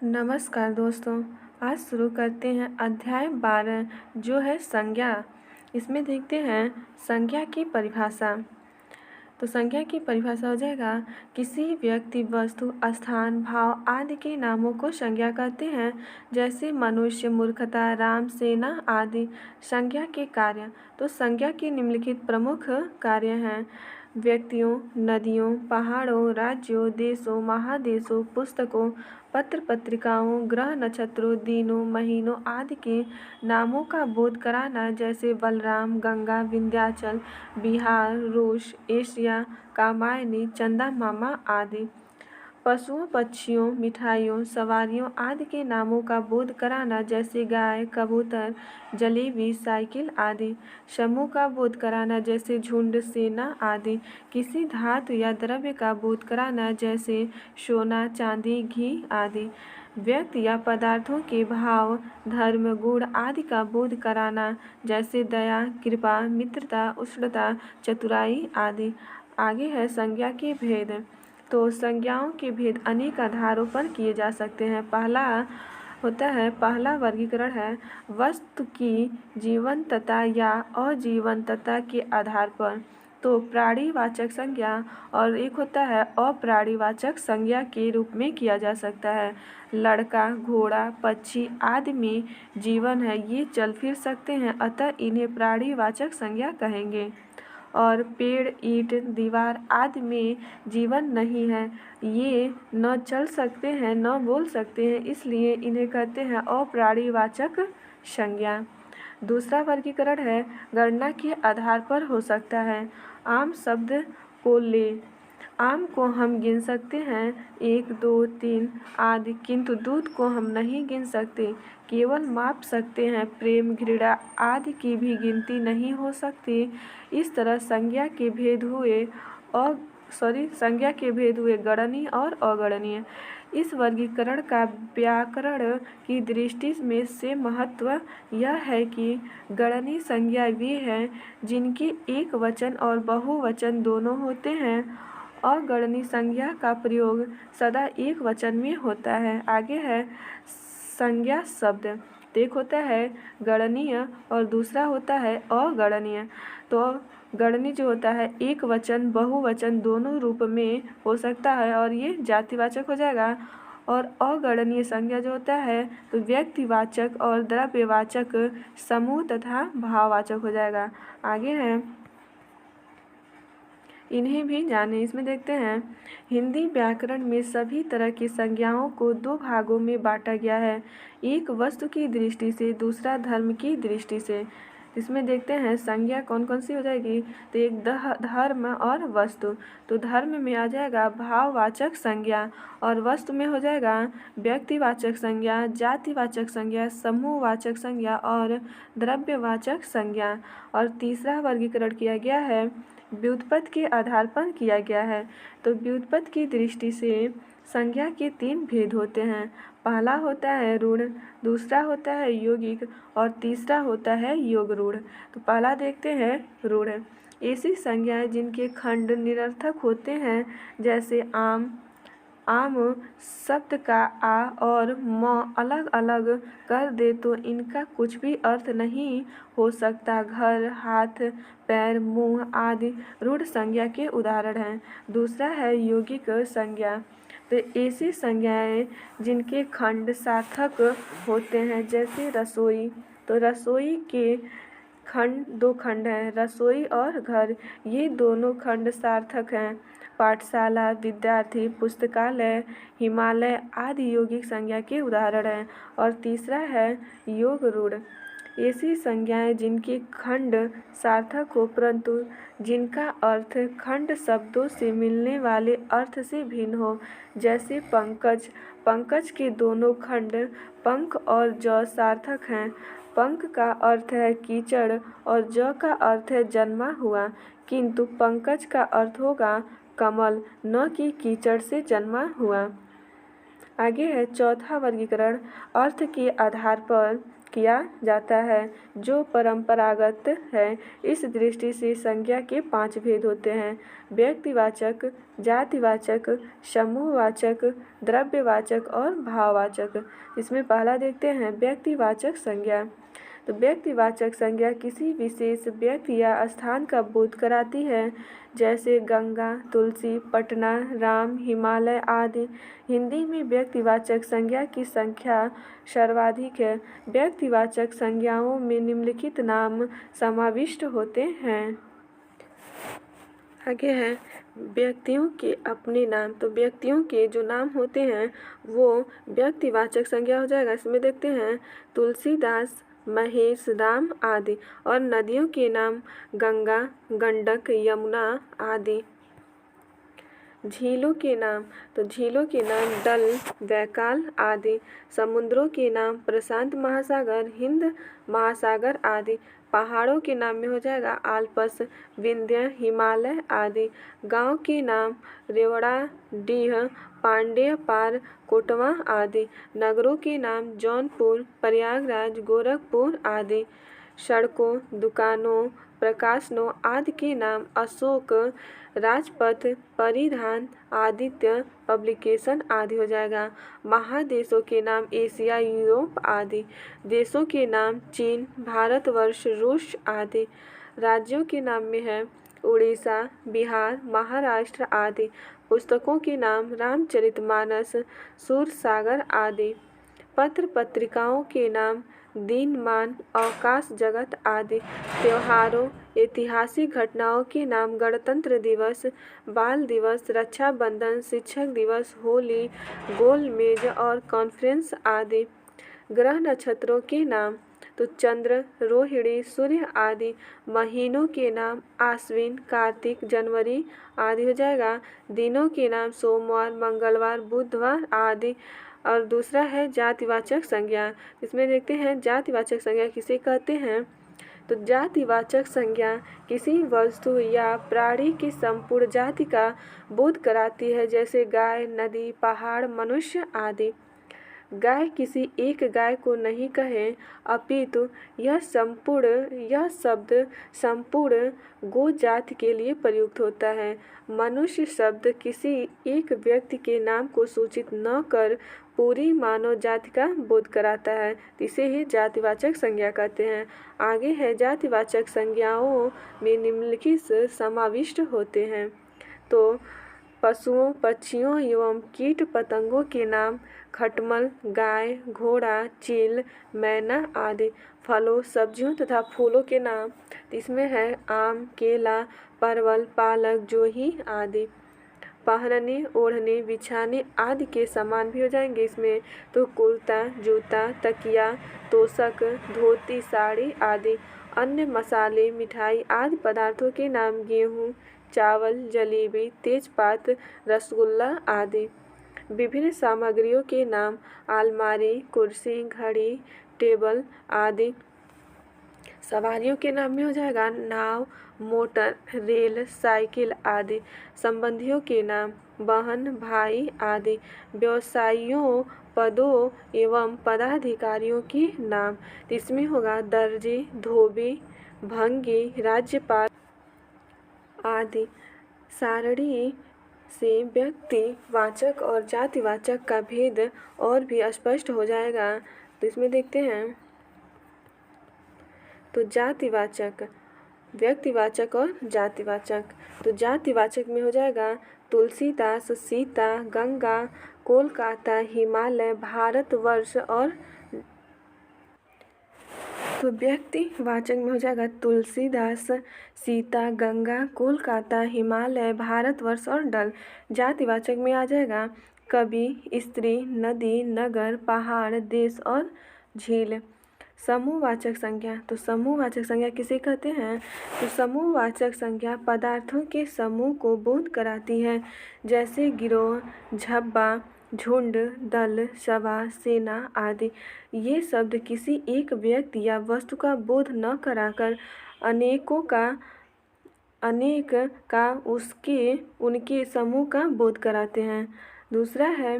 नमस्कार दोस्तों। आज शुरू करते हैं अध्याय 12 जो है संज्ञा। इसमें देखते हैं संज्ञा की परिभाषा। तो संज्ञा की परिभाषा हो जाएगा, किसी व्यक्ति, वस्तु, स्थान, भाव आदि के नामों को संज्ञा कहते हैं, जैसे मनुष्य, मूर्खता, राम, सेना आदि। संज्ञा के कार्य। तो संज्ञा के निम्नलिखित प्रमुख कार्य हैं: व्यक्तियों, नदियों, पहाड़ों, राज्यों, देशों, महादेशों, पुस्तकों, पत्र पत्रिकाओं, ग्रह नक्षत्रों, दिनों, महीनों आदि के नामों का बोध कराना, जैसे बलराम, गंगा, विंध्याचल, बिहार, रूस, एशिया, कामायनी, चंदा मामा आदि। पशुओं, पक्षियों, मिठाइयों, सवारियों आदि के नामों का बोध कराना, जैसे गाय, कबूतर, जलेबी, साइकिल आदि। समूह का बोध कराना, जैसे झुंड, सेना आदि। किसी धातु या द्रव्य का बोध कराना, जैसे सोना, चांदी, घी आदि। व्यक्ति या पदार्थों के भाव, धर्म, गुण आदि का बोध कराना, जैसे दया, कृपा, मित्रता, उष्णता, चतुराई आदि। आगे है संज्ञा के भेद। तो संज्ञाओं के भेद अनेक आधारों पर किए जा सकते हैं। पहला वर्गीकरण है वस्तु की जीवंतता या अजीवंतता के आधार पर। तो प्राणीवाचक संज्ञा और एक होता है अप्राणीवाचक संज्ञा के रूप में किया जा सकता है। लड़का, घोड़ा, पक्षी आदि में जीवन है, ये चल फिर सकते हैं, अतः इन्हें प्राणीवाचक संज्ञा कहेंगे। और पेड़, ईंट, दीवार आदि में जीवन नहीं है, ये न चल सकते हैं न बोल सकते हैं, इसलिए इन्हें कहते हैं अप्राणीवाचक संज्ञा। दूसरा वर्गीकरण है गणना के आधार पर हो सकता है। आम शब्द को ले, आम को हम गिन सकते हैं 1, 2, 3 आदि, किंतु दूध को हम नहीं गिन सकते, केवल माप सकते हैं। प्रेम, घृणा आदि की भी गिनती नहीं हो सकती। इस तरह संज्ञा के भेद हुए गणनीय और अगणनीय। इस वर्गीकरण का व्याकरण की दृष्टि में से महत्व यह है कि गणनीय संज्ञा वे हैं जिनके एक वचन और बहुवचन दोनों होते हैं। अगणनीय संज्ञा का प्रयोग सदा एक वचन में होता है। आगे है संज्ञा शब्द। तो एक होता है गणनीय और दूसरा होता है अगणनीय। तो गणनीय जो होता है एक वचन बहुवचन दोनों रूप में हो सकता है और ये जातिवाचक हो जाएगा। और अगणनीय संज्ञा जो होता है तो व्यक्तिवाचक और द्रव्यवाचक, समूह तथा भाववाचक हो जाएगा। आगे है इन्हें भी जाने। इसमें देखते हैं हिंदी व्याकरण में सभी तरह की संज्ञाओं को दो भागों में बांटा गया है, एक वस्तु की दृष्टि से, दूसरा धर्म की दृष्टि से। इसमें देखते हैं संज्ञा कौन कौन सी हो जाएगी। तो एक धर्म और वस्तु। तो धर्म में आ जाएगा भाववाचक संज्ञा और वस्तु में हो जाएगा व्यक्तिवाचक संज्ञा, जातिवाचक संज्ञा, समूहवाचक संज्ञा और द्रव्यवाचक संज्ञा। और तीसरा वर्गीकरण किया गया है व्युत्पत्ति के आधार पर किया गया है। तो व्युत्पत्ति की दृष्टि से संज्ञा के 3 भेद होते हैं। पहला होता है रूढ़, दूसरा होता है यौगिक और तीसरा होता है योग रूढ़। तो पहला देखते हैं रूढ़। ऐसी संज्ञाएं जिनके खंड निरर्थक होते हैं, जैसे आम शब्द का आ और म अलग अलग कर दे तो इनका कुछ भी अर्थ नहीं हो सकता। घर, हाथ, पैर, मुंह आदि रूढ़ संज्ञा के उदाहरण हैं। दूसरा है यौगिक संज्ञा। तो ऐसी संज्ञाएं जिनके खंड सार्थक होते हैं, जैसे रसोई। तो रसोई के दो खंड हैं, रसोई और घर, ये दोनों खंड सार्थक हैं। पाठशाला, विद्यार्थी, पुस्तकालय, हिमालय आदि यौगिक संज्ञा के उदाहरण हैं। और तीसरा है योग रूढ़। ऐसी संज्ञाएं जिनके खंड सार्थक हो परंतु जिनका अर्थ खंड शब्दों से मिलने वाले अर्थ से भिन्न हो, जैसे पंकज के दोनों खंड पंख और ज सार्थक हैं। पंख का अर्थ है कीचड़ और ज का अर्थ है जन्मा हुआ, किंतु पंकज का अर्थ होगा कमल, न कि कीचड़ से जन्मा हुआ। आगे है चौथा वर्गीकरण अर्थ के आधार पर किया जाता है जो परंपरागत है। इस दृष्टि से संज्ञा के 5 भेद होते हैं: व्यक्तिवाचक, जातिवाचक, समूहवाचक, द्रव्यवाचक और भाववाचक। इसमें पहला देखते हैं व्यक्तिवाचक संज्ञा। तो व्यक्तिवाचक संज्ञा किसी विशेष व्यक्ति या स्थान का बोध कराती है, जैसे गंगा, तुलसी, पटना, राम, हिमालय आदि। हिंदी में व्यक्तिवाचक संज्ञा की संख्या सर्वाधिक है। व्यक्तिवाचक संज्ञाओं में निम्नलिखित नाम समाविष्ट होते हैं। आगे है व्यक्तियों के अपने नाम। तो व्यक्तियों के जो नाम होते हैं वो व्यक्तिवाचक संज्ञा हो जाएगा। इसमें देखते हैं तुलसीदास, महेश, राम आदि। और नदियों के नाम गंगा, गंडक, यमुना आदि। झीलों के नाम, तो झीलों के नाम डल, बैकाल आदि। समुद्रों के नाम प्रशांत महासागर, हिंद महासागर आदि। पहाड़ों के नाम में हो जाएगा आल्प्स, विंध्य, हिमालय आदि। गांव के नाम रेवड़ा, डीह, पांडेय पार, कोटवा आदि। नगरों के नाम जौनपुर, प्रयागराज, गोरखपुर आदि। सड़कों, दुकानों, प्रकाशनों आदि के नाम अशोक, राजपथ, परिधान, आदित्य पब्लिकेशन आदि हो जाएगा। महादेशों के नाम एशिया, यूरोप आदि। देशों के नाम चीन, भारतवर्ष, रूस आदि। राज्यों के नाम में है उड़ीसा, बिहार, महाराष्ट्र आदि। पुस्तकों के नाम रामचरितमानस, सूरसागर आदि। पत्र पत्रिकाओं के नाम दिनमान, अवकाश जगत आदि। त्योहारों, ऐतिहासिक घटनाओं के नाम गणतंत्र दिवस, बाल दिवस, रक्षाबंधन, शिक्षक दिवस, होली, गोलमेज और कॉन्फ्रेंस आदि। ग्रह नक्षत्रों के नाम, तो चंद्र, रोहिणी, सूर्य आदि। महीनों के नाम आश्विन, कार्तिक, जनवरी आदि हो जाएगा। दिनों के नाम सोमवार, मंगलवार, बुधवार आदि। और दूसरा है जातिवाचक संज्ञा। इसमें देखते हैं जातिवाचक संज्ञा किसे कहते हैं। तो जातिवाचक संज्ञा किसी वस्तु या प्राणी की संपूर्ण जाति का बोध कराती है, जैसे गाय, नदी, पहाड़, मनुष्य आदि। गाय किसी एक गाय को नहीं कहें, अपितु यह शब्द संपूर्ण गो जाति के लिए प्रयुक्त होता है। मनुष्य शब्द किसी एक व्यक्ति के नाम को सूचित न कर पूरी मानव जाति का बोध कराता है, इसे ही जातिवाचक संज्ञा कहते हैं। आगे है जातिवाचक संज्ञाओं में निम्नलिखित समाविष्ट होते हैं। तो पशुओं, पक्षियों एवं कीट पतंगों के नाम खटमल, गाय, घोड़ा, चील, मैना आदि। फलों, सब्जियों तथा फूलों के नाम, इसमें है आम, केला, परवल, पालक, जोही आदि। पहनने, ओढ़ने, बिछाने आदि के सामान भी हो जाएंगे इसमें, तो कुर्ता, जूता, तकिया, तोशक, धोती, साड़ी आदि। अन्य मसाले, मिठाई आदि पदार्थों के नाम गेहूँ, चावल, जलेबी, तेजपात, रसगुल्ला आदि। विभिन्न सामग्रियों के नाम अलमारी, कुर्सी, घड़ी, टेबल आदि। सवारियों के नाम में हो जाएगा नाव, मोटर, रेल, साइकिल आदि। संबंधियों के नाम बहन, भाई आदि। व्यवसायियों, पदों एवं पदाधिकारियों के नाम, इसमें होगा दर्जी, धोबी, भंगी, राज्यपाल आदि। सारणी से व्यक्तिवाचक और जातिवाचक का भेद और भी स्पष्ट हो जाएगा। तो इसमें देखते हैं, तो जातिवाचक, व्यक्तिवाचक और जातिवाचक। तो जातिवाचक में हो जाएगा तुलसीदास, सीता, गंगा, कोलकाता, हिमालय, भारतवर्ष। और तो व्यक्तिवाचक में हो जाएगा तुलसीदास, सीता, गंगा, कोलकाता, हिमालय, भारतवर्ष और डल। जातिवाचक में आ जाएगा कवि, स्त्री, नदी, नगर, पहाड़, देश और झील। समूहवाचक संज्ञा, तो समूहवाचक संज्ञा किसे कहते हैं। तो समूहवाचक संज्ञा पदार्थों के समूह को बोध कराती है, जैसे गिरोह, झब्बा, झुंड, दल, सभा, सेना आदि। ये शब्द किसी एक व्यक्ति या वस्तु का बोध न कराकर अनेक का उनके समूह का बोध कराते हैं। दूसरा है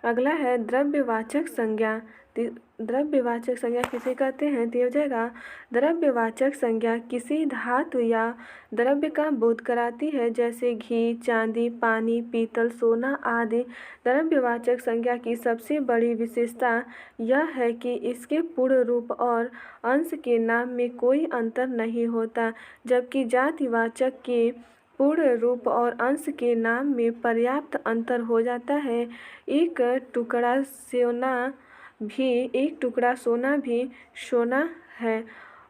अगला है द्रव्यवाचक संज्ञा। द्रव्यवाचक संज्ञा किसे कहते हैं? तो हो जाएगा द्रव्यवाचक संज्ञा किसी धातु या द्रव्य का बोध कराती है, जैसे घी, चांदी, पानी, पीतल, सोना आदि। द्रव्यवाचक संज्ञा की सबसे बड़ी विशेषता यह है कि इसके पूर्ण रूप और अंश के नाम में कोई अंतर नहीं होता, जबकि जातिवाचक के पूर्ण रूप और अंश के नाम में पर्याप्त अंतर हो जाता है। एक टुकड़ा सोना भी सोना है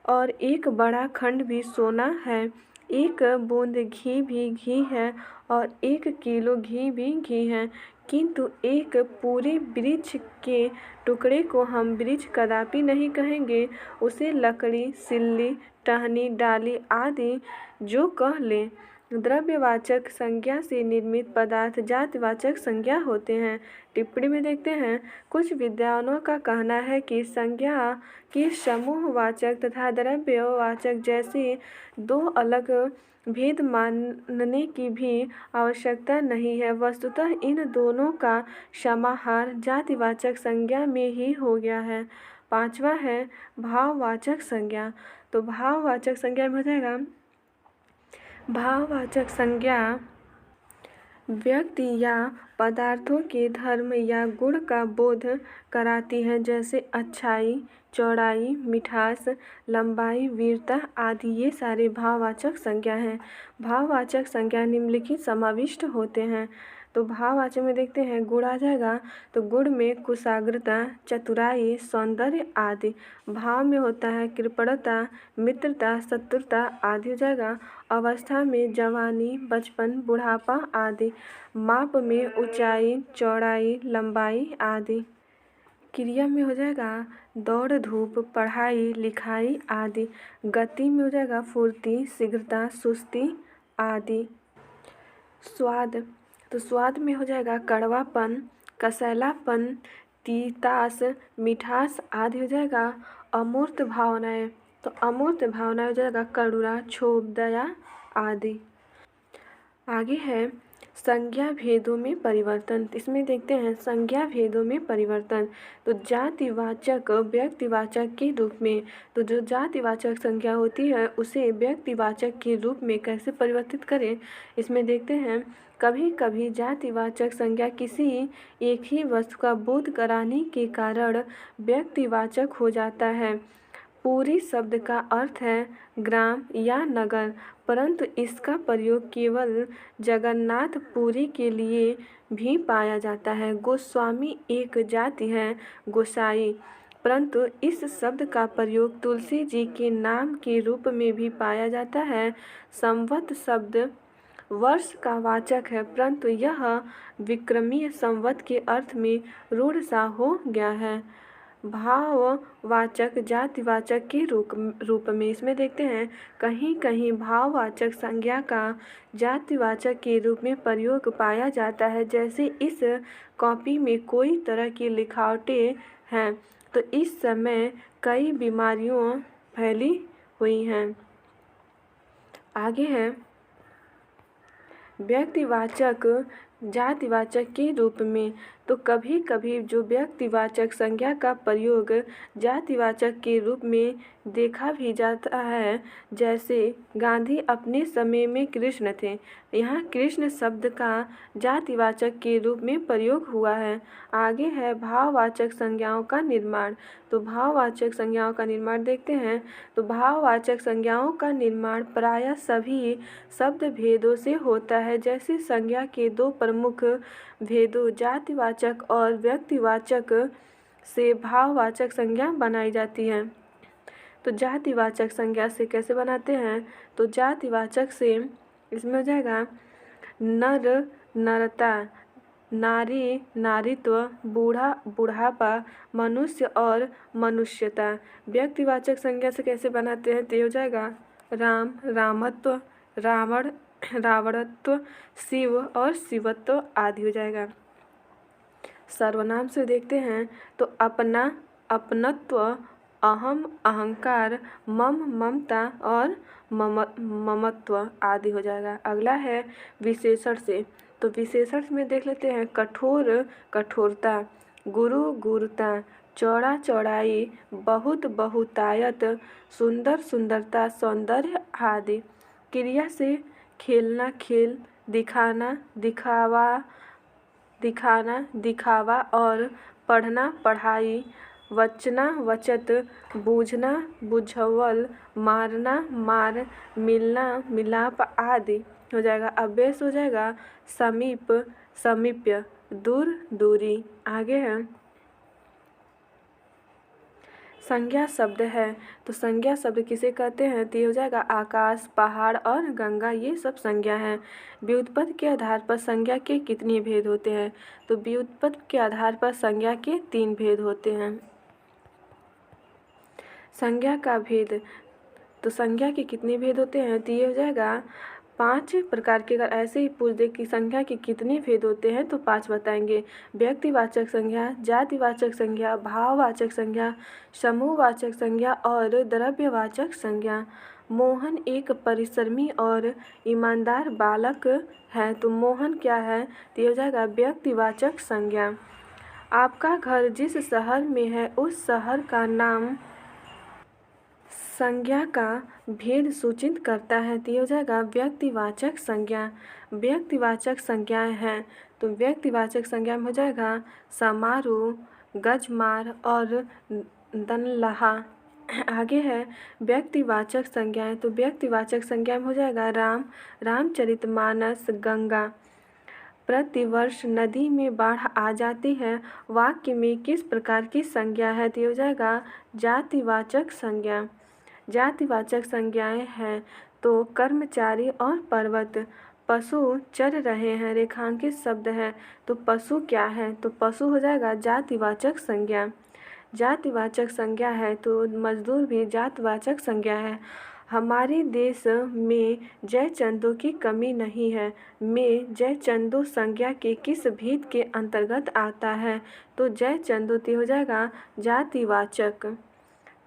और एक बड़ा खंड भी सोना है। एक बूंद घी भी घी है और 1 किलो घी भी घी है, किंतु एक पूरे वृक्ष के टुकड़े को हम वृक्ष कदापि नहीं कहेंगे। उसे लकड़ी, सिल्ली, टहनी, डाली आदि जो कह लें। द्रव्यवाचक संज्ञा से निर्मित पदार्थ जातिवाचक संज्ञा होते हैं। टिप्पणी में देखते हैं, कुछ विद्वानों का कहना है कि संज्ञा की समूहवाचक तथा द्रव्यवाचक जैसे दो अलग भेद मानने की भी आवश्यकता नहीं है। वस्तुतः इन दोनों का समाहार जातिवाचक संज्ञा में ही हो गया है। 5वां है भाववाचक संज्ञा। तो भाववाचक संज्ञा में हो जाएगा भाववाचक संज्ञा व्यक्ति या पदार्थों के धर्म या गुण का बोध कराती है, जैसे अच्छाई, चौड़ाई, मिठास, लंबाई, वीरता आदि। ये सारे भाववाचक संज्ञा हैं। भाववाचक संज्ञा निम्नलिखित समाविष्ट होते हैं। तो भाववाचक में देखते हैं गुण आ जाएगा, तो गुण में कुशाग्रता, चतुराई, सौंदर्य आदि। भाव में होता है कृपणता, मित्रता, शत्रुता आदि हो जाएगा। अवस्था में जवानी, बचपन, बुढ़ापा आदि। माप में ऊंचाई, चौड़ाई, लंबाई आदि। क्रिया में हो जाएगा दौड़ धूप, पढ़ाई लिखाई आदि। गति में हो जाएगा फुर्ती, शीघ्रता, सुस्ती आदि। स्वाद, तो स्वाद में हो जाएगा कड़वापन, कसैलापन, तीतास, मिठास आदि हो जाएगा। अमूर्त भावनाएं, तो अमूर्त भावनाएं हो जाएगा करुणा, क्षोभ, दया आदि। आगे है संज्ञा भेदों में परिवर्तन। इसमें देखते हैं संज्ञा भेदों में परिवर्तन। तो जातिवाचक व्यक्तिवाचक के रूप में, तो जो जातिवाचक संज्ञा होती है उसे व्यक्तिवाचक के रूप में कैसे परिवर्तित करें, इसमें देखते हैं। कभी कभी जातिवाचक संज्ञा किसी एक ही वस्तु का बोध कराने के कारण व्यक्तिवाचक हो जाता है। पूरी शब्द का अर्थ है ग्राम या नगर, परंतु इसका प्रयोग केवल जगन्नाथपुरी के लिए भी पाया जाता है। गोस्वामी एक जाति है, गोसाई, परंतु इस शब्द का प्रयोग तुलसी जी के नाम के रूप में भी पाया जाता है। संवत शब्द वर्ष का वाचक है, परंतु यह विक्रमीय संवत के अर्थ में रूढ़ सा हो गया है। भाववाचक जातिवाचक के रूप में इसमें देखते हैं कहीं कहीं भाववाचक संज्ञा का जातिवाचक के रूप में प्रयोग पाया जाता है, जैसे इस कॉपी में कोई तरह की लिखावटें हैं, तो इस समय कई बीमारियों फैली हुई हैं। आगे है व्यक्तिवाचक जातिवाचक के रूप में। तो कभी कभी जो व्यक्तिवाचक संज्ञा का प्रयोग जातिवाचक के रूप में देखा भी जाता है, जैसे गांधी अपने समय में कृष्ण थे, यहाँ कृष्ण शब्द का जातिवाचक के रूप में प्रयोग हुआ है। आगे है भाववाचक संज्ञाओं का निर्माण। तो भाववाचक संज्ञाओं का निर्माण देखते हैं। तो भाववाचक संज्ञाओं का निर्माण प्रायः सभी शब्द भेदों से होता है, जैसे संज्ञा के दो प्रमुख भेदों जातिवाचक और व्यक्तिवाचक से भाववाचक संज्ञा बनाई जाती है। तो जातिवाचक संज्ञा से कैसे बनाते हैं, तो जातिवाचक से इसमें हो जाएगा नर नरता, नारी नारीत्व, बूढ़ा बुढ़ापा, मनुष्य और मनुष्यता। व्यक्तिवाचक संज्ञा से कैसे बनाते हैं, तो हो जाएगा राम रामत्व, रावण रावणत्व, शिव और शिवत्व आदि हो जाएगा। सर्वनाम से देखते हैं तो अपना अपनत्व, अहम अहंकार, मम ममता और ममत्व आदि हो जाएगा। अगला है विशेषण से। तो विशेषण में देख लेते हैं कठोर कठोरता, गुरु गुरुता, चौड़ा चौड़ाई, बहुत बहुतायत, सुंदर सुंदरता सौंदर्य आदि। क्रिया से खेलना खेल, दिखाना दिखावा दिखाना दिखावा और पढ़ना पढ़ाई, वचना वचत, बूझना बुझावल, मारना मार, मिलना मिलाप आदि हो जाएगा। अभ्यास हो जाएगा समीप समीप्य, दूर दूरी। आगे है संज्ञा शब्द है, तो संज्ञा शब्द किसे कहते हैं, तो ये हो जाएगा आकाश, पहाड़ और गंगा, ये सब संज्ञा हैं। व्युत्पत्ति के आधार पर संज्ञा के कितने भेद होते हैं, तो व्युत्पत्ति के आधार पर संज्ञा के 3 भेद होते हैं। संज्ञा का भेद, तो संज्ञा के कितने भेद होते हैं, तो ये हो जाएगा 5 प्रकार के। अगर ऐसे ही पूछ दे कि संज्ञा के कितने भेद होते हैं तो 5 बताएंगे। व्यक्तिवाचक संज्ञा, जातिवाचक संज्ञा, भाववाचक संज्ञा, समूहवाचक संज्ञा और द्रव्यवाचक संज्ञा। मोहन एक परिश्रमी और ईमानदार बालक है, तो मोहन क्या है, तो ये हो जाएगा व्यक्तिवाचक संज्ञा। आपका घर जिस शहर में है उस शहर का नाम संज्ञा का भेद सूचित करता है, तो ये हो जाएगा व्यक्तिवाचक संज्ञा। व्यक्तिवाचक संज्ञाएं हैं, तो व्यक्तिवाचक संज्ञा में हो जाएगा समारोह, गजमार और दनलहा। आगे है व्यक्तिवाचक संज्ञाएं, तो व्यक्तिवाचक संज्ञा में हो जाएगा राम, रामचरितमानस, गंगा। प्रतिवर्ष नदी में बाढ़ आ जाती है, वाक्य में किस प्रकार की संज्ञा है, तो ये हो जाएगा जातिवाचक संज्ञा। जातिवाचक संज्ञाएं हैं, तो कर्मचारी और पर्वत। पशु चर रहे हैं, रेखांकित शब्द है, तो पशु क्या है, तो पशु हो जाएगा जातिवाचक संज्ञा। जातिवाचक संज्ञा है, तो मजदूर भी जातिवाचक संज्ञा है। हमारे देश में जयचंदों की कमी नहीं है, में जयचंदो संज्ञा के किस भेद के अंतर्गत आता है, तो जयचंदो हो जाएगा जातिवाचक।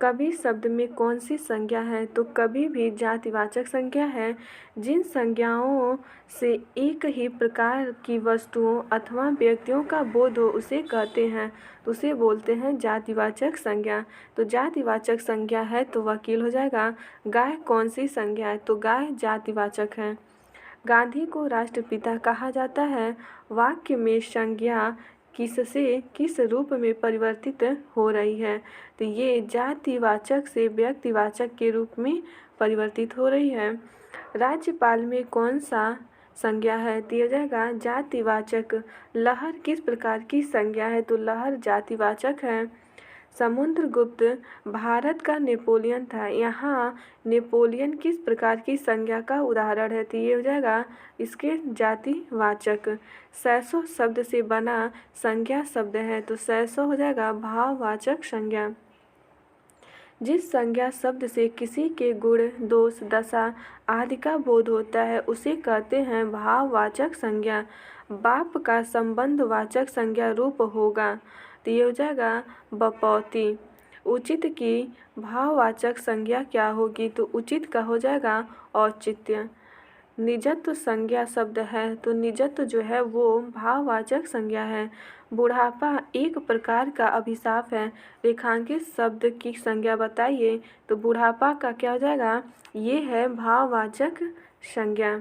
कवि शब्द में कौन सी संज्ञा है, तो कभी भी जातिवाचक संज्ञा है। जिन संज्ञाओं से एक ही प्रकार की वस्तुओं अथवा व्यक्तियों का बोध हो उसे कहते हैं, तो उसे बोलते हैं जातिवाचक संज्ञा। तो जातिवाचक संज्ञा है तो वकील हो जाएगा। गाय कौन सी संज्ञा है, तो गाय जातिवाचक है। गांधी को राष्ट्रपिता कहा जाता है, वाक्य में संज्ञा किससे किस रूप में परिवर्तित हो रही है, तो ये जातिवाचक से व्यक्तिवाचक के रूप में परिवर्तित हो रही है। राज्यपाल में कौन सा संज्ञा है, दिया जाएगा जातिवाचक। लहर किस प्रकार की संज्ञा है, तो लहर जातिवाचक है। समुद्रगुप्त भारत का नेपोलियन था, यहाँ नेपोलियन किस प्रकार की संज्ञा का उदाहरण है, तो ये हो जाएगा इसके जातिवाचक। सैसो शब्द से बना संज्ञा शब्द है, तो सैसो हो जाएगा भाववाचक संज्ञा। जिस संज्ञा शब्द से किसी के गुण, दोष, दशा आदि का बोध होता है उसे कहते हैं भाववाचक संज्ञा। बाप का संबंधवाचक संज्ञा रूप होगा, तो ये हो जाएगा बपौती। उचित की भाववाचक संज्ञा क्या होगी, तो उचित का हो जाएगा औचित्य। निजत्व संज्ञा शब्द है, तो निजत्व जो है वो भाववाचक संज्ञा है। बुढ़ापा एक प्रकार का अभिशाप है, रेखांकित शब्द की संज्ञा बताइए, तो बुढ़ापा का क्या हो जाएगा, ये है भाववाचक संज्ञा।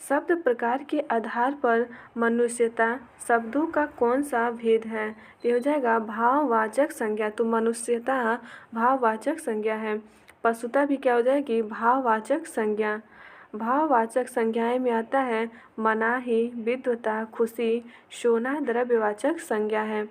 शब्द प्रकार के आधार पर मनुष्यता शब्दों का कौन सा भेद है, तो हो जाएगा भाववाचक संज्ञा। तो मनुष्यता भाववाचक संज्ञा है। पशुता भी क्या हो जाएगी, भाववाचक संज्ञा। भाववाचक संज्ञाएं में आता है मनाही, विद्वता, खुशी, सोना द्रव्यवाचक संज्ञा है।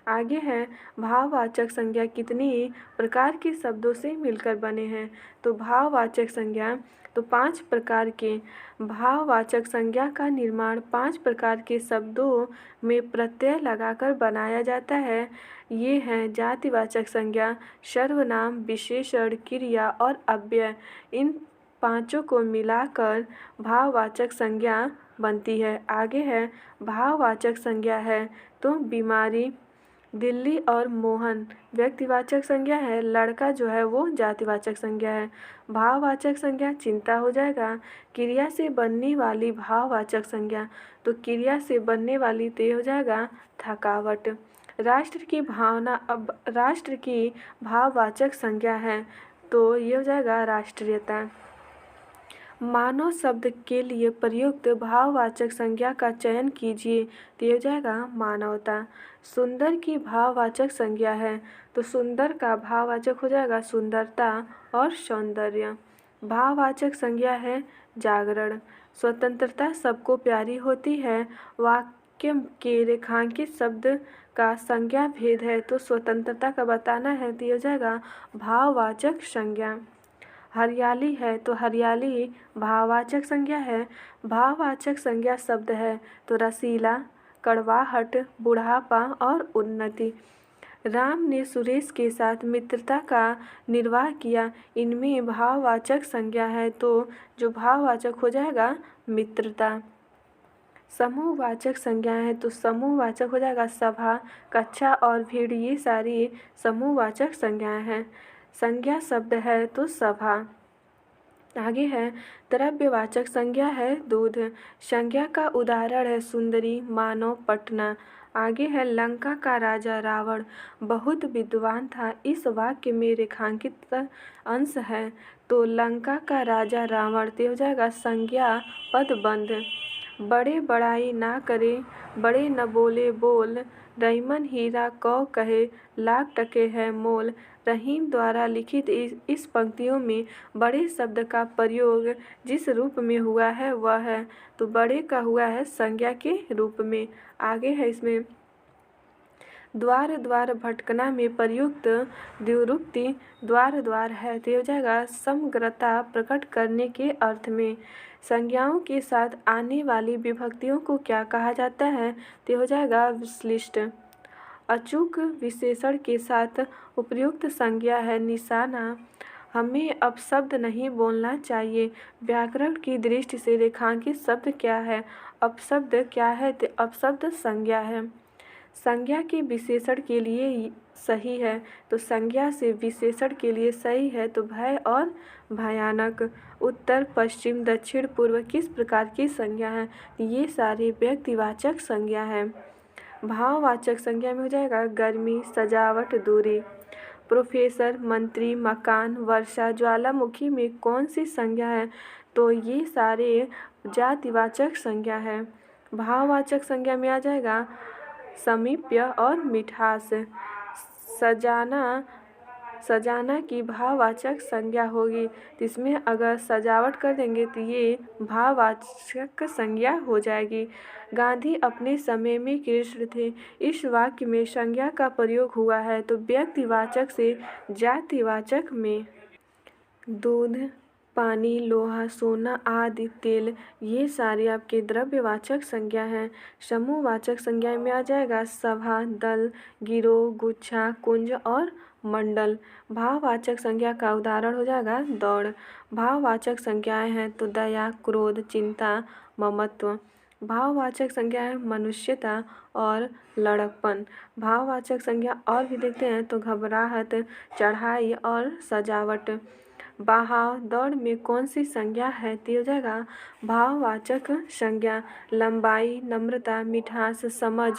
आगे है भाववाचक संज्ञा कितनी प्रकार के शब्दों से मिलकर बने हैं, तो भाववाचक संज्ञा तो 5 प्रकार के। भाववाचक संज्ञा का निर्माण 5 प्रकार के शब्दों में प्रत्यय लगाकर बनाया जाता है। ये हैं जातिवाचक संज्ञा, सर्वनाम, विशेषण, क्रिया और अव्यय। इन पांचों को मिलाकर भाववाचक संज्ञा बनती है। आगे है भाववाचक संज्ञा है तो बीमारी, दिल्ली और मोहन व्यक्तिवाचक संज्ञा है, लड़का जो है वो जातिवाचक संज्ञा है। भाववाचक संज्ञा चिंता हो जाएगा। क्रिया से बनने वाली भाववाचक संज्ञा, तो क्रिया से बनने वाली तो ये हो जाएगा थकावट। राष्ट्र की भावना, अब राष्ट्र की भाववाचक संज्ञा है तो ये हो जाएगा राष्ट्रीयता। मानव शब्द के लिए प्रयुक्त भाववाचक संज्ञा का चयन कीजिए तो ये हो जाएगा मानवता। सुंदर की भाववाचक संज्ञा है तो सुंदर का भाववाचक हो जाएगा सुंदरता और सौंदर्य। भाववाचक संज्ञा है जागरण। स्वतंत्रता सबको प्यारी होती है, वाक्य के रेखांकित शब्द का संज्ञा भेद है तो स्वतंत्रता का बताना है तो ये हो जाएगा भाववाचक संज्ञा। हरियाली है तो हरियाली भाववाचक संज्ञा है। भाववाचक संज्ञा शब्द है तो रसीला, कड़वाहट, बुढ़ापा और उन्नति। राम ने सुरेश के साथ मित्रता का निर्वाह किया, इनमें भाववाचक संज्ञा है तो जो भाववाचक हो जाएगा मित्रता। समूहवाचक संज्ञा है तो समूहवाचक हो जाएगा सभा, कक्षा और भीड़, ये सारी समूहवाचक संज्ञाएं हैं। संज्ञा शब्द है तो सभा। आगे है द्रव्यवाचक संज्ञा है दूध। संज्ञा का उदाहरण है सुंदरी, मानव, पटना। आगे है लंका का राजा रावण बहुत विद्वान था, इस वाक्य में रेखांकित अंश है तो लंका का राजा रावण तो हो जाएगा संज्ञा पदबंध। बड़े बड़ाई ना करे, बड़े न बोले बोल, रहीमन हीरा कौ कहे, लाख टके है मोल। रहीम द्वारा लिखित इस पंक्तियों में बड़े शब्द का प्रयोग जिस रूप में हुआ है वह है तो बड़े का हुआ है संज्ञा के रूप में। आगे है इसमें द्वार द्वार भटकना में प्रयुक्त द्विरुक्ति द्वार द्वार है तो हो जाएगा समग्रता प्रकट करने के अर्थ में। संज्ञाओं के साथ आने वाली विभक्तियों को क्या कहा जाता है तो हो जाएगा विश्लिष्ट। अचूक विशेषण के साथ उपयुक्त संज्ञा है निशाना। हमें अपशब्द नहीं बोलना चाहिए। व्याकरण की दृष्टि से रेखांकित शब्द क्या है, अपशब्द क्या है तो अपशब्द संज्ञा है। संज्ञा के विशेषण के लिए सही है तो संज्ञा से विशेषण के लिए सही है तो भय और भयानक। उत्तर, पश्चिम, दक्षिण, पूर्व किस प्रकार की संज्ञा है, ये सारे व्यक्तिवाचक संज्ञा है। भाववाचक संज्ञा में हो जाएगा गर्मी, सजावट, दूरी। प्रोफेसर, मंत्री, मकान, वर्षा, ज्वालामुखी में कौन सी संज्ञा है तो ये सारे जातिवाचक संज्ञा है। भाववाचक संज्ञा में आ जाएगा समीप्य और मिठास। सजाना की भाववाचक संज्ञा होगी तो इसमें अगर सजावट कर देंगे तो ये भाववाचक संज्ञा हो जाएगी। गांधी अपने समय में कृष्ण थे, इस वाक्य में संज्ञा का प्रयोग हुआ है तो व्यक्तिवाचक से जातिवाचक में। दूध, पानी, लोहा, सोना आदि, तेल, ये सारे आपके द्रव्यवाचक संज्ञा हैं। समूहवाचक संज्ञा में आ जाएगा सभा, दल, गिरोह, गुच्छा, कुंज और मंडल। भाववाचक संज्ञा का उदाहरण हो जाएगा दौड़। भाववाचक संज्ञाएं हैं तो दया, क्रोध, चिंता, ममत्व। भाववाचक संज्ञा है मनुष्यता और लड़कपन। भाववाचक संज्ञा और भी देखते हैं तो घबराहट, चढ़ाई और सजावट। बहाव, दौड़ में कौन सी संज्ञा है तो हो जाएगा भाववाचक संज्ञा। लंबाई, नम्रता, मिठास, समझ,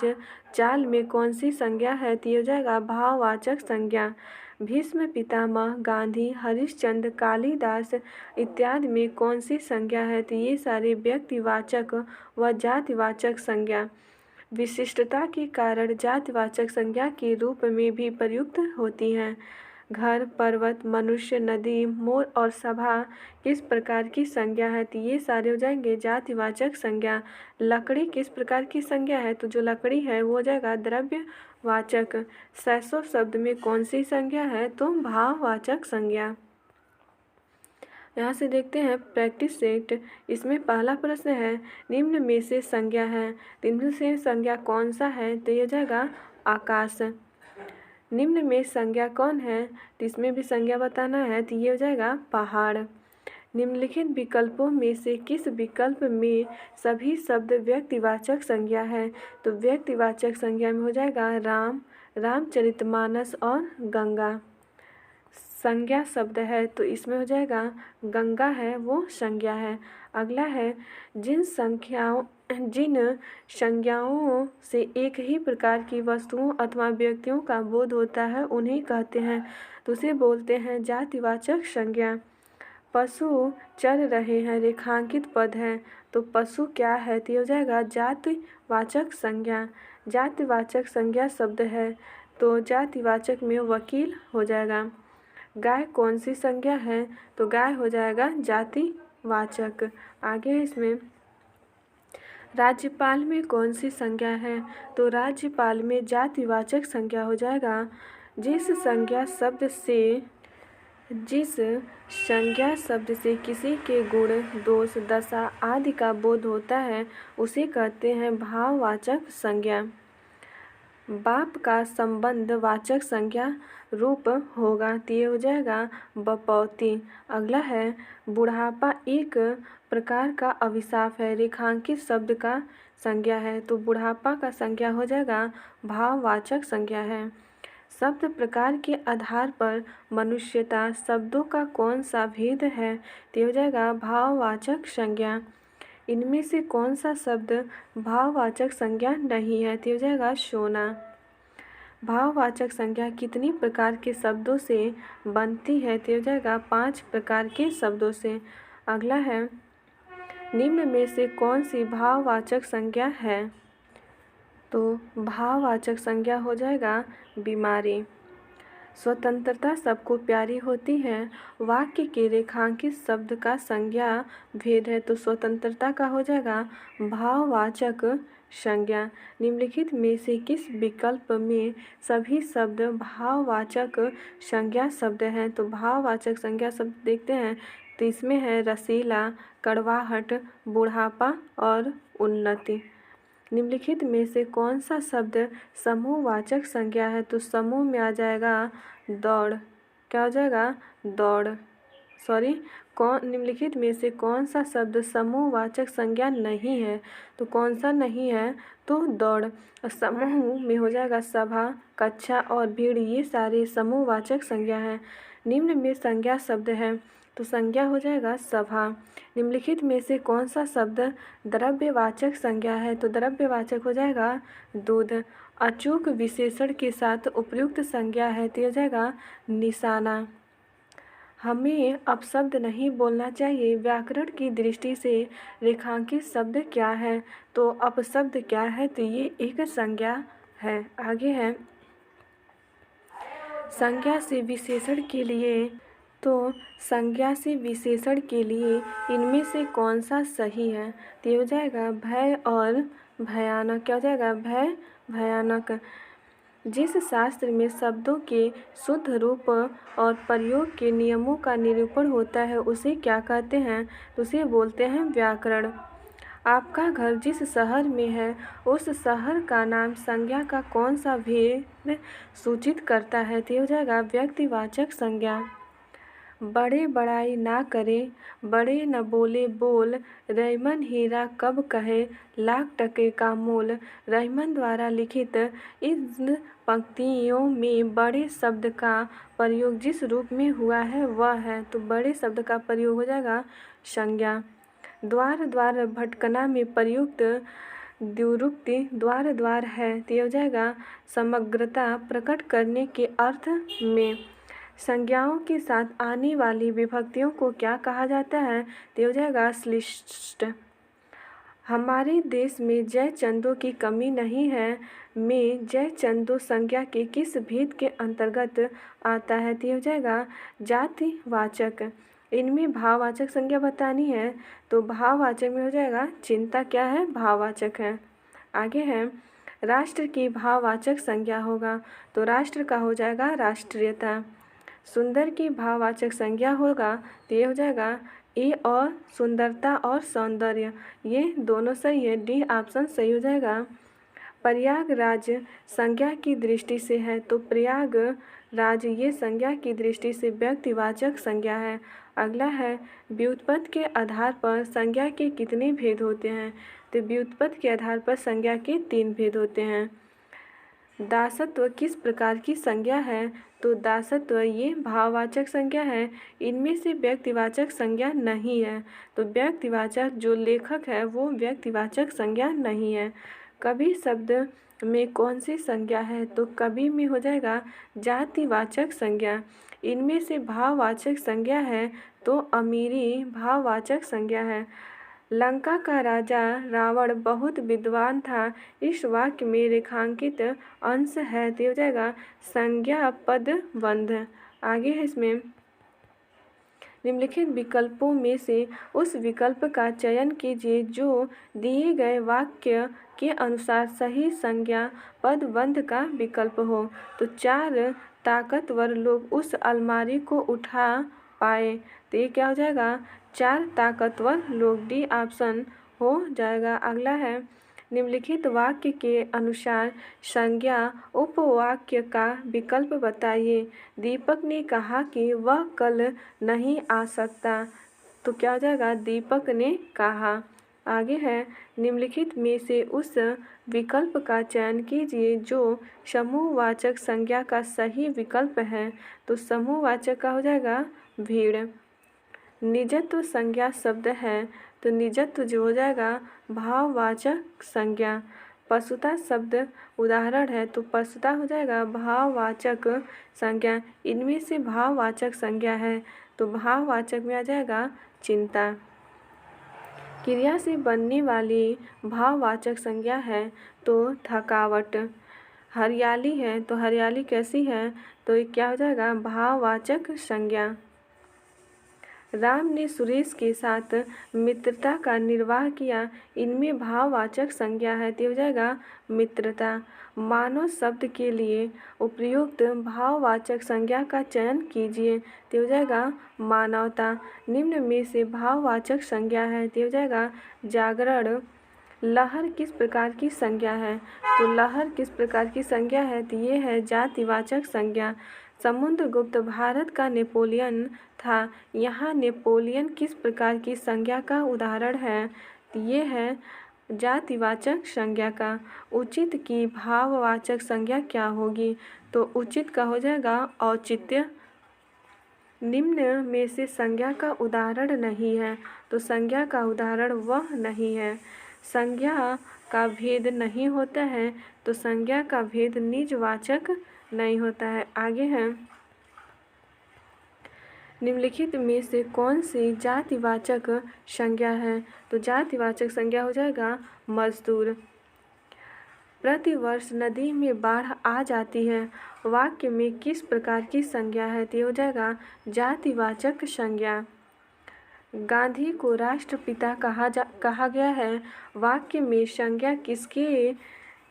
चाल में कौन सी संज्ञा है तो हो जाएगा भाववाचक संज्ञा। भीष्म पितामह, गांधी, हरिश्चंद्र, कालिदास इत्यादि में कौन सी संज्ञा है तो ये सारे व्यक्तिवाचक व जातिवाचक संज्ञा विशिष्टता के कारण जातिवाचक संज्ञा के रूप में भी प्रयुक्त होती हैं। घर, पर्वत, मनुष्य, नदी, मोर और सभा किस प्रकार की संज्ञा है तो ये सारे हो जाएंगे जातिवाचक संज्ञा। लकड़ी किस प्रकार की संज्ञा है तो जो लकड़ी है वो हो जाएगा द्रव्यवाचक। सैसव शब्द में कौन सी संज्ञा है तो भाववाचक संज्ञा। यहाँ से देखते हैं प्रैक्टिस सेट। इसमें पहला प्रश्न है निम्न में से संज्ञा है, निम्न से संज्ञा कौन सा है तो ये हो जाएगा आकाश। निम्न में संज्ञा कौन है तो इसमें भी संज्ञा बताना है तो ये हो जाएगा पहाड़। निम्नलिखित विकल्पों में से किस विकल्प में सभी शब्द व्यक्तिवाचक संज्ञा है तो व्यक्तिवाचक संज्ञा में हो जाएगा राम, रामचरितमानस और गंगा संज्ञा शब्द है, तो इसमें हो जाएगा गंगा है वो संज्ञा है। अगला है जिन संज्ञाओं से एक ही प्रकार की वस्तुओं अथवा व्यक्तियों का बोध होता है उन्हें कहते हैं, तो उसे बोलते हैं जातिवाचक संज्ञा। पशु चल रहे हैं रेखांकित पद है, तो पशु क्या है, तो ये हो जाएगा जातिवाचक संज्ञा। जातिवाचक संज्ञा शब्द है, तो जातिवाचक में वकील हो जाएगा। गाय कौन सी संज्ञा है, तो गाय हो जाएगा जातिवाचक। आगे है इसमें राज्यपाल में कौन सी संज्ञा है, तो राज्यपाल में जातिवाचक संज्ञा हो जाएगा। जिस संज्ञा शब्द से किसी के गुण दोष दशा आदि का बोध होता है उसे कहते हैं भाववाचक संज्ञा। बाप का संबंध वाचक संज्ञा रूप होगा, तो ये हो जाएगा बपौती। अगला है बुढ़ापा एक प्रकार का अभिशाप है, रेखांकित शब्द का संज्ञा है, तो बुढ़ापा का संज्ञा हो जाएगा भाववाचक संज्ञा है। शब्द प्रकार के आधार पर मनुष्यता शब्दों का कौन सा भेद है, तो हो जाएगा भाववाचक संज्ञा। इनमें से कौन सा शब्द भाववाचक संज्ञा नहीं है, तो हो जाएगा सोना। भाववाचक संज्ञा कितनी प्रकार के शब्दों से बनती है, तो हो जाएगा 5 प्रकार के शब्दों से। अगला है निम्न में से कौन सी भाववाचक संज्ञा है, तो भाववाचक संज्ञा हो जाएगा बीमारी। स्वतंत्रता सबको प्यारी होती है, वाक्य के रेखांकित शब्द का संज्ञा भेद है, तो स्वतंत्रता का हो जाएगा भाववाचक संज्ञा। निम्नलिखित में से किस विकल्प में सभी शब्द भाववाचक संज्ञा शब्द हैं, तो भाववाचक संज्ञा शब्द देखते हैं, तो इसमें है रसीला, कड़वाहट, बुढ़ापा और उन्नति। निम्नलिखित में से कौन सा शब्द समूहवाचक संज्ञा है, तो समूह में आ जाएगा दौड़। क्या हो जाएगा दौड़, निम्नलिखित में से कौन सा शब्द समूहवाचक संज्ञा नहीं है, तो कौन सा नहीं है, तो दौड़। समूह में हो जाएगा सभा, कक्षा और भीड़, ये सारे समूहवाचक संज्ञा हैं। निम्न में संज्ञा शब्द है, तो संज्ञा हो जाएगा सभा। निम्नलिखित में से कौन सा शब्द द्रव्यवाचक संज्ञा है, तो द्रव्यवाचक हो जाएगा दूध। अचूक विशेषण के साथ उपयुक्त संज्ञा है, तो हो जाएगा निशाना। हमें अपशब्द नहीं बोलना चाहिए, व्याकरण की दृष्टि से रेखांकित शब्द क्या है, तो अपशब्द क्या है, तो ये एक संज्ञा है। आगे है संज्ञा से विशेषण के लिए, तो संज्ञा से विशेषण के लिए इनमें से कौन सा सही है, तो ये हो जाएगा भय और भयानक। क्या हो जाएगा भय भयानक। जिस शास्त्र में शब्दों के शुद्ध रूप और प्रयोग के नियमों का निरूपण होता है उसे क्या कहते हैं, तो उसे बोलते हैं व्याकरण। आपका घर जिस शहर में है उस शहर का नाम संज्ञा का कौन सा भेद सूचित करता है, तो हो जाएगा व्यक्तिवाचक संज्ञा। बड़े बड़ाई ना करे, बड़े न बोले बोल, रैमन हीरा कब कहे, लाख टके का मोल। रैमन द्वारा लिखित इन पंक्तियों में बड़े शब्द का प्रयोग जिस रूप में हुआ है वह है, तो बड़े शब्द का प्रयोग हो जाएगा संज्ञा। द्वार द्वार भटकना में प्रयुक्त द्विरुक्ति द्वार द्वार है, तो हो जाएगा समग्रता प्रकट करने के अर्थ में। संज्ञाओं के साथ आने वाली विभक्तियों को क्या कहा जाता है, तो हो जाएगा श्लिष्ट। हमारे देश में जय चंदों की कमी नहीं है में जय चंदो संज्ञा के किस भेद के अंतर्गत आता है, तो हो जाएगा जातिवाचक। इनमें भाववाचक संज्ञा बतानी है, तो भाववाचक में हो जाएगा चिंता क्या है भाववाचक है। आगे है राष्ट्र की भाववाचक संज्ञा होगा, तो राष्ट्र का हो जाएगा राष्ट्रीयता। सुंदर की भाववाचक संज्ञा होगा, तो ये हो जाएगा ए और सुंदरता और सौंदर्य, ये दोनों सही है, डी ऑप्शन सही हो जाएगा। प्रयागराज संज्ञा की दृष्टि से है, तो प्रयागराज ये संज्ञा की दृष्टि से व्यक्तिवाचक संज्ञा है। अगला है व्युत्पत्ति के आधार पर संज्ञा के कितने भेद होते हैं, तो व्युत्पत्ति के आधार पर संज्ञा के 3 भेद होते हैं। दासत्व किस प्रकार की संज्ञा है? तो दासत्व ये भाववाचक संज्ञा है, इनमें से व्यक्तिवाचक संज्ञा नहीं है। तो व्यक्तिवाचक जो लेखक है वो व्यक्तिवाचक संज्ञा नहीं है। कवि शब्द में कौन सी संज्ञा है? तो कवि में हो जाएगा जातिवाचक संज्ञा। इनमें से भाववाचक संज्ञा है तो अमीरी भाववाचक संज्ञा है। लंका का राजा रावण बहुत विद्वान था, इस वाक्य में रेखांकित अंश है तो हो जाएगा संज्ञा पदबंध। आगे है इसमें निम्नलिखित विकल्पों में से उस विकल्प का चयन कीजिए जो दिए गए वाक्य के अनुसार सही संज्ञा पदबंध का विकल्प हो। तो 4 ताकतवर लोग उस अलमारी को उठा पाए, तो ये क्या हो जाएगा 4 ताकतवर लोग, डी ऑप्शन हो जाएगा। अगला है निम्नलिखित वाक्य के अनुसार संज्ञा उपवाक्य का विकल्प बताइए। दीपक ने कहा कि वह कल नहीं आ सकता, तो क्या हो जाएगा दीपक ने कहा। आगे है निम्नलिखित में से उस विकल्प का चयन कीजिए जो समूहवाचक संज्ञा का सही विकल्प है। तो समूहवाचक का हो जाएगा भीड़। निजत्व संज्ञा शब्द है तो निजत्व जो हो जाएगा भाववाचक संज्ञा। पशुता शब्द उदाहरण है तो पशुता हो जाएगा भाववाचक संज्ञा। इनमें से भाववाचक संज्ञा है तो भाववाचक में आ जाएगा चिंता। क्रिया से बनने वाली भाववाचक संज्ञा है तो थकावट। हरियाली है तो हरियाली कैसी है, तो ये क्या हो जाएगा भाववाचक संज्ञा। राम ने सुरेश के साथ मित्रता का निर्वाह किया, इनमें भाववाचक संज्ञा है तो हो जाएगा मित्रता। मानव शब्द के लिए उपयुक्त भाववाचक संज्ञा का चयन कीजिए तो हो जाएगा मानवता। निम्न में से भाववाचक संज्ञा है तो हो जाएगा जागरण। लहर किस प्रकार की संज्ञा है? तो लहर किस प्रकार की संज्ञा है तो ये है जातिवाचक संज्ञा। समुद्रगुप्त भारत का नेपोलियन था, यहाँ नेपोलियन किस प्रकार की संज्ञा का उदाहरण है तो ये है जातिवाचक संज्ञा का। उचित की भाववाचक संज्ञा क्या होगी? तो उचित का हो जाएगा औचित्य। निम्न में से संज्ञा का उदाहरण नहीं है, तो संज्ञा का उदाहरण वह नहीं है। संज्ञा का भेद नहीं होता है तो संज्ञा का भेद निजवाचक नहीं होता है। आगे है निम्नलिखित में से कौन सी जातिवाचक संज्ञा है? तो जातिवाचक संज्ञा हो जाएगा मजदूर। प्रतिवर्ष नदी में बाढ़ आ जाती है, वाक्य में किस प्रकार की संज्ञा है तो हो जाएगा जातिवाचक संज्ञा। गांधी को राष्ट्रपिता कहा गया है, वाक्य में संज्ञा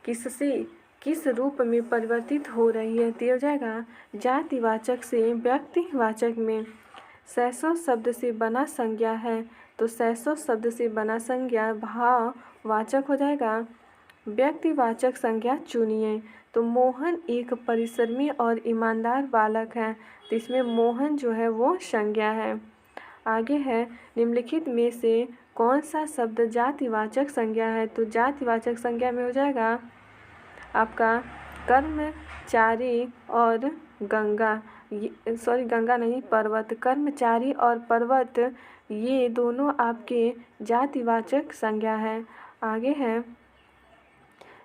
किससे किस रूप में परिवर्तित हो रही है तो हो जाएगा जातिवाचक से व्यक्तिवाचक में। सैसव शब्द से बना संज्ञा है तो सैसव शब्द से बना संज्ञा भाववाचक हो जाएगा। व्यक्तिवाचक संज्ञा चुनिए। तो मोहन एक परिश्रमी और ईमानदार बालक है, तो इसमें मोहन जो है वो संज्ञा है। आगे है निम्नलिखित में से कौन सा शब्द जातिवाचक संज्ञा है? तो जातिवाचक संज्ञा में हो जाएगा आपका कर्मचारी और गंगा, गंगा नहीं पर्वत। कर्मचारी और पर्वत ये दोनों आपके जातिवाचक संज्ञा है। आगे है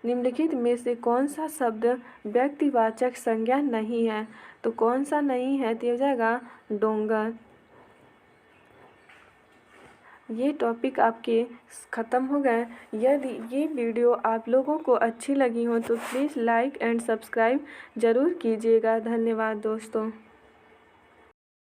निम्नलिखित में से कौन सा शब्द व्यक्तिवाचक संज्ञा नहीं है? तो कौन सा नहीं है तो हो जाएगा डोंगर। ये टॉपिक आपके ख़त्म हो गए। यदि ये वीडियो आप लोगों को अच्छी लगी हो तो प्लीज़ लाइक एंड सब्सक्राइब ज़रूर कीजिएगा। धन्यवाद दोस्तों।